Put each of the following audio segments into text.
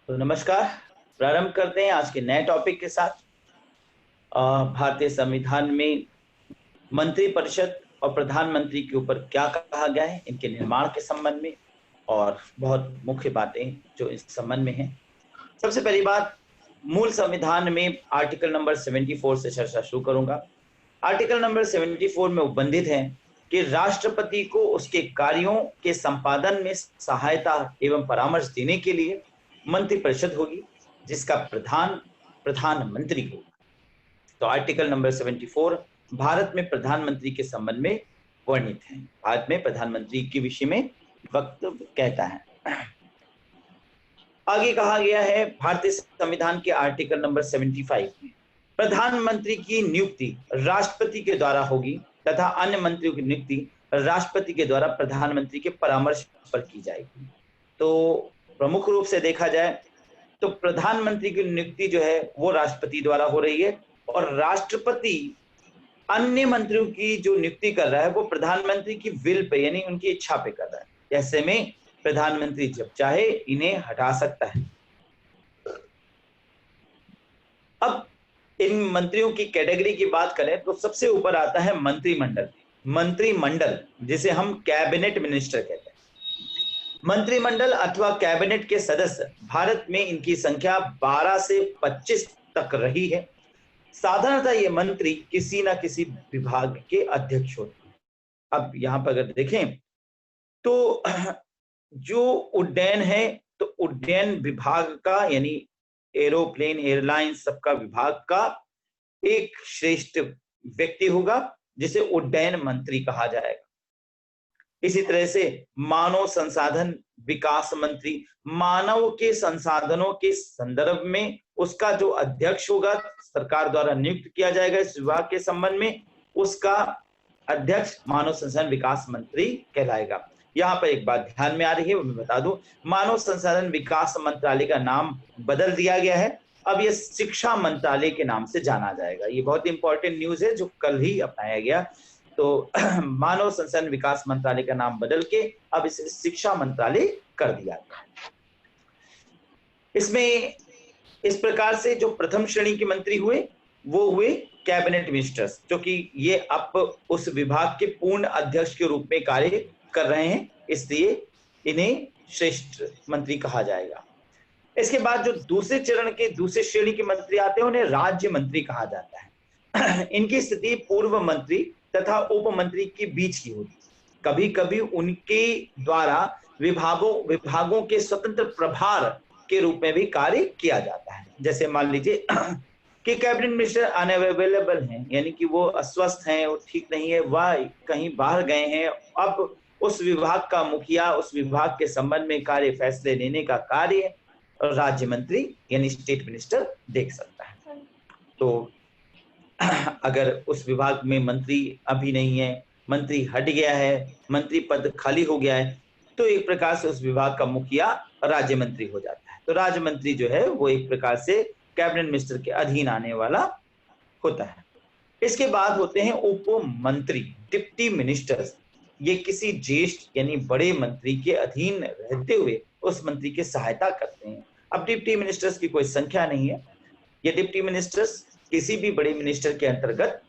तो नमस्कार। प्रारंभ करते हैं आज के नए टॉपिक के साथ। भारतीय संविधान में मंत्रिपरिषद और प्रधानमंत्री के ऊपर क्या कहा गया है, इनके निर्माण के संबंध में, और बहुत मुख्य बातें जो इस संबंध में हैं। सबसे पहली बात, मूल संविधान में आर्टिकल नंबर 74 से चर्चा शुरू करूंगा। आर्टिकल नंबर 74 में उपबंधित है कि राष्ट्रपति को उसके कार्यों के संपादन में सहायता एवं परामर्श देने के लिए मंत्रिपरिषद होगी, जिसका प्रधान प्रधानमंत्री होगा। तो आर्टिकल नंबर 74 भारत में प्रधानमंत्री के संबंध में वर्णित है। भारत में प्रधानमंत्री के विषय में वक्तव्य कहता है। आगे कहा गया है भारतीय संविधान के आर्टिकल नंबर 75 में प्रधानमंत्री की नियुक्ति राष्ट्रपति के द्वारा होगी तथा अन्य मंत्रियों की नियुक्ति राष्ट्रपति के द्वारा प्रधानमंत्री के परामर्श पर की जाएगी। तो प्रमुख रूप से देखा जाए तो प्रधानमंत्री की नियुक्ति जो है वो राष्ट्रपति द्वारा हो रही है, और राष्ट्रपति अन्य मंत्रियों की जो नियुक्ति कर रहा है वो प्रधानमंत्री की विल पे यानी उनकी इच्छा पे कर रहा है। ऐसे में प्रधानमंत्री जब चाहे इन्हें हटा सकता है। अब इन मंत्रियों की कैटेगरी की बात करें तो सबसे ऊपर आता है मंत्रिमंडल। मंत्रिमंडल जिसे हम कैबिनेट मिनिस्टर कहते हैं। मंत्रिमंडल अथवा कैबिनेट के सदस्य भारत में इनकी संख्या 12 से 25 तक रही है। साधारणतः ये मंत्री किसी ना किसी विभाग के अध्यक्ष होते हैं। अब यहां पर अगर देखें तो जो उड्डयन है तो उड्डयन विभाग का यानी एरोप्लेन एयरलाइन सबका विभाग का एक श्रेष्ठ व्यक्ति होगा जिसे उड्डयन मंत्री कहा जाएगा। इसी तरह से मानव संसाधन विकास मंत्री मानव के संसाधनों के संदर्भ में उसका जो अध्यक्ष होगा सरकार द्वारा नियुक्त किया जाएगा इस विभाग के संबंध में, उसका अध्यक्ष मानव संसाधन विकास मंत्री कहलाएगा। यहाँ पर एक बात ध्यान में आ रही है वो मैं बता दूं, मानव संसाधन विकास मंत्रालय का नाम बदल दिया गया है। अब ये शिक्षा मंत्रालय के नाम से जाना जाएगा। ये बहुत इंपॉर्टेंट न्यूज है जो कल ही अपनाया गया। तो मानव संसाधन विकास मंत्रालय का नाम बदल के अब इसे शिक्षा मंत्रालय कर दिया गया। इसमें इस प्रकार से जो प्रथम श्रेणी के मंत्री हुए वो हुए कैबिनेट मिनिस्टर्स, जो कि ये अब उस विभाग के पूर्ण अध्यक्ष के रूप में कार्य कर रहे हैं, इसलिए इन्हें श्रेष्ठ मंत्री कहा जाएगा। इसके बाद जो दूसरे चरण के दूसरे श्रेणी के मंत्री आते हैं उन्हें राज्य मंत्री कहा जाता है। इनकी स्थिति पूर्व मंत्री तथा उप मंत्री के बीच की होती है। कभी कभी उनके द्वारा विभागों के स्वतंत्र प्रभार के रूप में भी कार्य किया जाता है। जैसे मान लीजिए कि कैबिनेट मिनिस्टर अनअवेलेबल हैं, यानी कि वो अस्वस्थ हैं, वो ठीक नहीं है, वह कहीं बाहर गए हैं, अब उस विभाग का मुखिया उस विभाग के संबंध में कार्य फैसले लेने का कार्य राज्य मंत्री यानी स्टेट मिनिस्टर देख सकता है। तो अगर उस विभाग में मंत्री अभी नहीं है, मंत्री हट गया है, मंत्री पद खाली हो गया है, तो एक प्रकार से उस विभाग का मुखिया राज्य मंत्री हो जाता है। तो राज्य मंत्री जो है वो एक प्रकार से कैबिनेट मिनिस्टर के अधीन आने वाला होता है। इसके बाद होते हैं उप मंत्री, डिप्टी मिनिस्टर्स। ये किसी ज्येष्ठ यानी बड़े मंत्री के अधीन रहते हुए उस मंत्री की सहायता करते हैं। अब डिप्टी मिनिस्टर्स की कोई संख्या नहीं है। ये डिप्टी मिनिस्टर्स किसी भी बड़े मिनिस्टर के अंतर्गत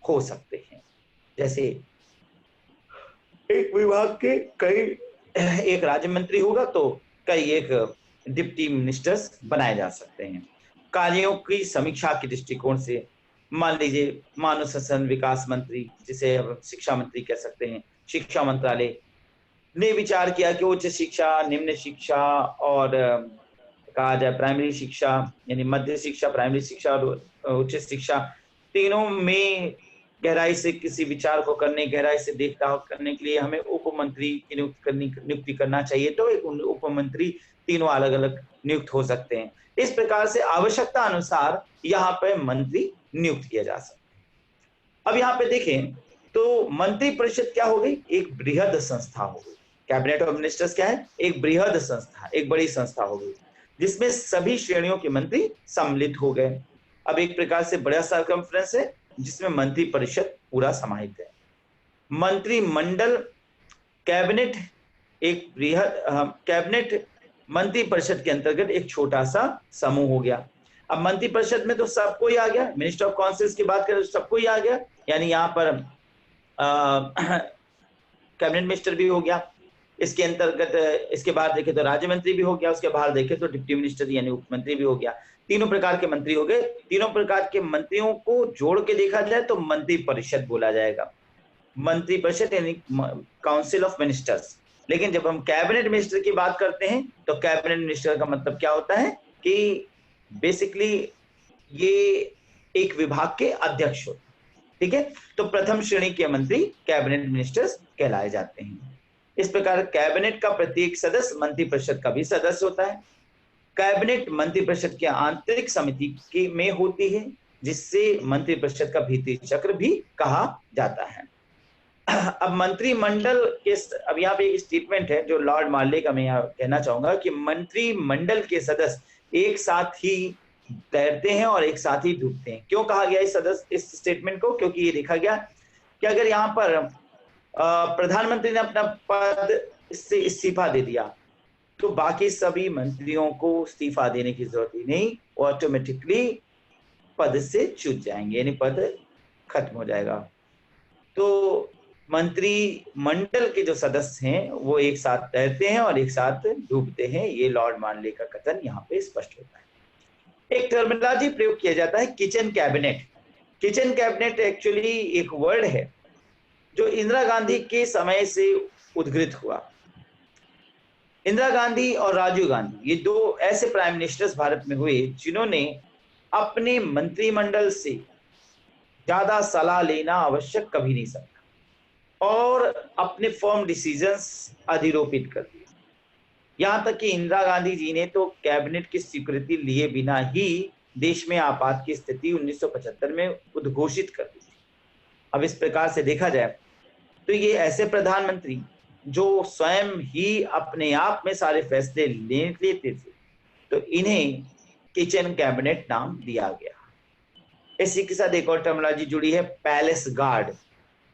हो सकते हैं। जैसे एक विभाग के कई एक राज्य मंत्री होगा तो कई एक डिप्टी मिनिस्टर्स बनाए जा सकते हैं। कार्यों की समीक्षा के दृष्टिकोण से मान लीजिए मानव संसाधन विकास मंत्री, जिसे हम शिक्षा मंत्री कह सकते हैं, शिक्षा मंत्रालय ने विचार किया कि उच्च शिक्षा, निम्न शिक्षा और कहा जाए प्राइमरी शिक्षा यानी मध्य शिक्षा, प्राइमरी शिक्षा और उच्च शिक्षा, तीनों में गहराई से किसी विचार को करने, गहराई से देखभाल करने के लिए हमें उप मंत्री की नियुक्ति करना चाहिए। तो एक उप मंत्री तीनों अलग अलग नियुक्त हो सकते हैं। इस प्रकार से आवश्यकता अनुसार यहाँ पे मंत्री नियुक्त किया जा सकता है। अब यहाँ पे देखें तो मंत्री परिषद क्या हो गई, एक बृहद संस्था हो गई। कैबिनेट ऑफ मिनिस्टर्स क्या है, एक बृहद संस्था, एक बड़ी संस्था हो गई जिसमें सभी श्रेणियों के मंत्री सम्मिलित हो गए। अब एक प्रकार से बड़ा सर्कमफ्रेंस है जिसमें मंत्री परिषद पूरा समाहित है। मंत्रिमंडल कैबिनेट एक बृहद कैबिनेट मंत्री परिषद के अंतर्गत एक छोटा सा समूह हो गया। अब मंत्री परिषद में तो सबको ही आ गया, मिनिस्टर ऑफ काउंसिल्स की बात करें तो सबको ही आ गया, यानी यहाँ पर कैबिनेट मिनिस्टर भी हो गया, इसके अंतर्गत इसके बाद देखें तो राज्य मंत्री भी हो गया, उसके बाहर देखें तो डिप्टी मिनिस्टर यानी उप मंत्री भी हो गया। तीनों प्रकार के मंत्री हो गए। तीनों प्रकार के मंत्रियों को जोड़ के देखा जाए तो मंत्री परिषद बोला जाएगा, मंत्री परिषद यानी काउंसिल ऑफ मिनिस्टर्स। लेकिन जब हम कैबिनेट मिनिस्टर की बात करते हैं तो कैबिनेट मिनिस्टर का मतलब क्या होता है कि बेसिकली ये एक विभाग के अध्यक्ष होते हैं, ठीक है। तो प्रथम श्रेणी के मंत्री कैबिनेट मिनिस्टर्स कहलाए जाते हैं। इस प्रकार कैबिनेट का प्रत्येक सदस्य मंत्री परिषद का भी सदस्य होता है। कैबिनेट मंत्री परिषद की आंतरिक समिति की में होती है, जिससे मंत्री परिषद का भीतरी चक्र भी कहा जाता है। अब मंत्रिमंडल के, अब यहाँ पे एक स्टेटमेंट है जो लॉर्ड मार्ले का मैं यहाँ कहना चाहूंगा कि मंत्रिमंडल के सदस्य एक साथ ही तैरते हैं और एक साथ ही डूबते हैं। क्यों कहा गया इस स्टेटमेंट को? क्योंकि ये देखा गया कि अगर यहाँ पर प्रधानमंत्री ने अपना पद से इस्तीफा दे दिया तो बाकी सभी मंत्रियों को इस्तीफा देने की जरूरत ही नहीं, वो ऑटोमेटिकली पद से छूट जाएंगे, यानी पद खत्म हो जाएगा। तो मंत्रिमंडल के जो सदस्य हैं वो एक साथ तैरते हैं और एक साथ डूबते हैं, ये लॉर्ड मार्ले का कथन यहाँ पे स्पष्ट होता है। एक टर्मिनोलॉजी प्रयोग किया जाता है kitchen cabinet. Kitchen cabinet actually एक वर्ड है जो इंदिरा गांधी के समय से उद्घृत हुआ। इंदिरा गांधी और राजीव गांधी ये दो ऐसे प्राइम मिनिस्टर्स भारत में हुए जिन्होंने अपने मंत्रिमंडल से ज्यादा सलाह लेना आवश्यक कभी नहीं समझा और अपने फर्म डिसीजंस अधिरोपित कर दिए। यहां तक कि इंदिरा गांधी जी ने तो कैबिनेट की स्वीकृति लिए बिना ही देश में आपात की स्थिति 1975 में उद्घोषित कर दी थी। अब इस प्रकार से देखा जाए तो ये ऐसे प्रधानमंत्री जो स्वयं ही अपने आप में सारे फैसले लेते थे, तो इन्हें किचन कैबिनेट नाम दिया गया। इसी के साथ एक और टर्मिनोलॉजी जुड़ी है, पैलेस गार्ड।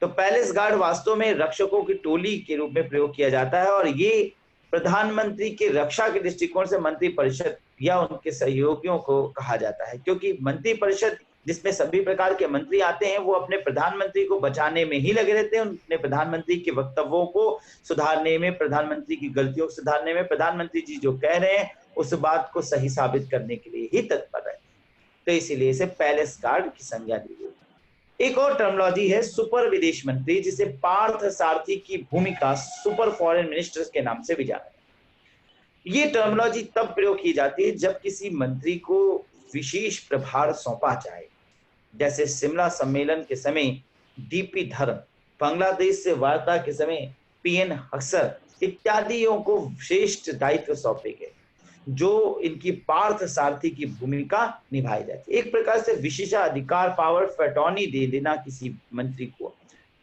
तो पैलेस गार्ड वास्तव में रक्षकों की टोली के रूप में प्रयोग किया जाता है और ये प्रधानमंत्री के रक्षा के दृष्टिकोण से मंत्री परिषद या उनके सहयोगियों को कहा जाता है, क्योंकि मंत्री परिषद जिसमें सभी प्रकार के मंत्री आते हैं वो अपने प्रधानमंत्री को बचाने में ही लगे रहते हैं, अपने प्रधानमंत्री के वक्तव्यों को सुधारने में, प्रधानमंत्री की गलतियों को सुधारने में, प्रधानमंत्री जी जो कह रहे हैं उस बात को सही साबित करने के लिए ही तत्पर रहते हैं। तो इसीलिए इसे पैलेस गार्ड की संज्ञा दी गई। एक और टर्मिनोलॉजी है सुपर विदेश मंत्री, जिसे पार्थ सारथी की भूमिका सुपर फॉरेन मिनिस्टर्स के नाम से भी जाना है। ये टर्मिनोलॉजी तब प्रयोग की जाती है जब किसी मंत्री को विशेष प्रभार सौंपा जाए, जैसे शिमला सम्मेलन के समय डीपी धर्म, बांग्लादेश से वार्ता के समय पीएन हक्सर इत्यादियों को श्रेष्ठ दायित्व सौंपे गए जो इनकी पार्थ सारथी की भूमिका निभाई जाती है। एक प्रकार से विशेषाधिकार पावर ऑफ अटॉर्नी दे देना किसी मंत्री को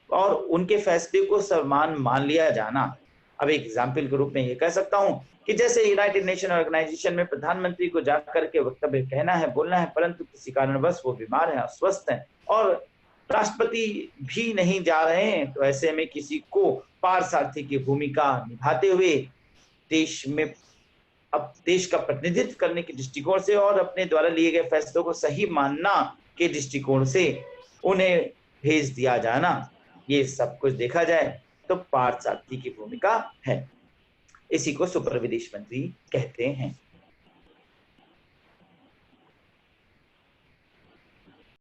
और उनके फैसले को सम्मान मान लिया जाना। अब एक एग्जाम्पल के रूप में ये कह सकता हूं कि जैसे यूनाइटेड नेशन ऑर्गेनाइजेशन में प्रधानमंत्री को जाकर के वक्तव्य कहना है, बोलना है, परंतु किसी कारणवश वो बीमार है, अस्वस्थ है और राष्ट्रपति भी नहीं जा रहे हैं, तो ऐसे में किसी को पार्थ सारथी की भूमिका निभाते हुए देश में अब देश का प्रतिनिधित्व करने के दृष्टिकोण से और अपने द्वारा लिए गए फैसलों को सही मानना के दृष्टिकोण से उन्हें भेज दिया जाना, ये सब कुछ देखा जाए तो पार्थ सारथी की भूमिका है। इसी को सुपर विदेश मंत्री कहते हैं।